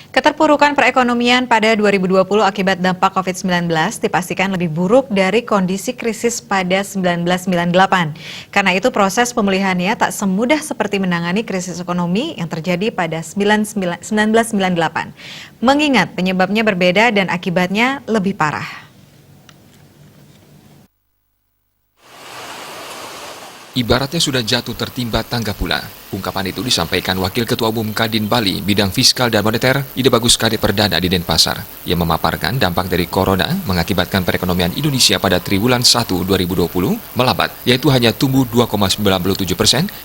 Keterpurukan perekonomian pada 2020 akibat dampak COVID-19 dipastikan lebih buruk dari kondisi krisis pada 1998. Karena itu proses pemulihannya tak semudah seperti menangani krisis ekonomi yang terjadi pada 1998. Mengingat penyebabnya berbeda dan akibatnya lebih parah. Ibaratnya sudah jatuh tertimpa tangga pula. Ungkapan itu disampaikan Wakil Ketua Umum Kadin Bali bidang fiskal dan moneter, Ide Bagus Kade Perdana di Denpasar, yang memaparkan dampak dari corona mengakibatkan perekonomian Indonesia pada triwulan 1 2020 melambat, yaitu hanya tumbuh 2,97%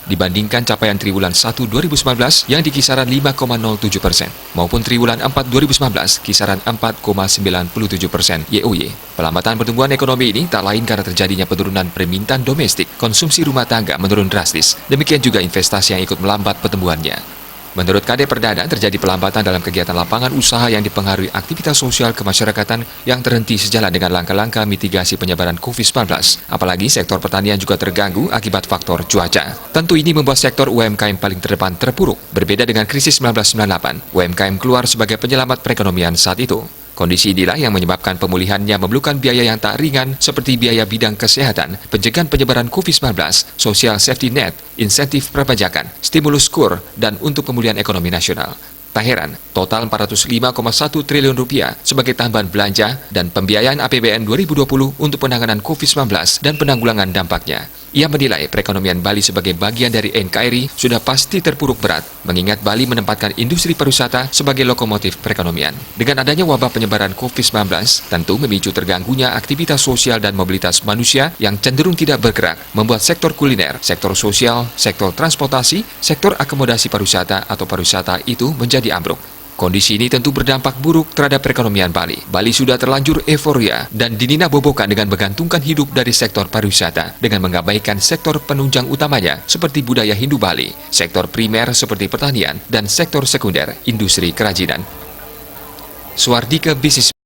dibandingkan capaian triwulan 1 2019 yang di kisaran 5,07%, maupun triwulan 4 2019 kisaran 4,97% YoY. Pelambatan pertumbuhan ekonomi ini tak lain karena terjadinya penurunan permintaan domestik, konsumsi rumah tangga menurun drastis, demikian juga investasi yang ikut melambat pertumbuhannya. Menurut Kade Perdana, terjadi pelambatan dalam kegiatan lapangan usaha yang dipengaruhi aktivitas sosial kemasyarakatan yang terhenti sejalan dengan langkah-langkah mitigasi penyebaran COVID-19. Apalagi sektor pertanian juga terganggu akibat faktor cuaca. Tentu ini membuat sektor UMKM paling terdepan terpuruk. Berbeda dengan krisis 1998, UMKM keluar sebagai penyelamat perekonomian saat itu. Kondisi inilah yang menyebabkan pemulihannya memerlukan biaya yang tak ringan seperti biaya bidang kesehatan, pencegahan penyebaran COVID-19, social safety net, insentif perpajakan, stimulus kur, dan untuk pemulihan ekonomi nasional. Tak heran, total 405,1 triliun rupiah sebagai tambahan belanja dan pembiayaan APBN 2020 untuk penanganan COVID-19 dan penanggulangan dampaknya. Ia menilai perekonomian Bali sebagai bagian dari NKRI sudah pasti terpuruk berat, mengingat Bali menempatkan industri pariwisata sebagai lokomotif perekonomian. Dengan adanya wabah penyebaran COVID-19, tentu memicu terganggunya aktivitas sosial dan mobilitas manusia yang cenderung tidak bergerak, membuat sektor kuliner, sektor sosial, sektor transportasi, sektor akomodasi pariwisata atau pariwisata itu menjadi ambruk. Kondisi ini tentu berdampak buruk terhadap perekonomian Bali. Bali sudah terlanjur euforia dan dinina-bobokan dengan menggantungkan hidup dari sektor pariwisata dengan mengabaikan sektor penunjang utamanya seperti budaya Hindu Bali, sektor primer seperti pertanian, dan sektor sekunder, industri kerajinan. Suardike Bisnis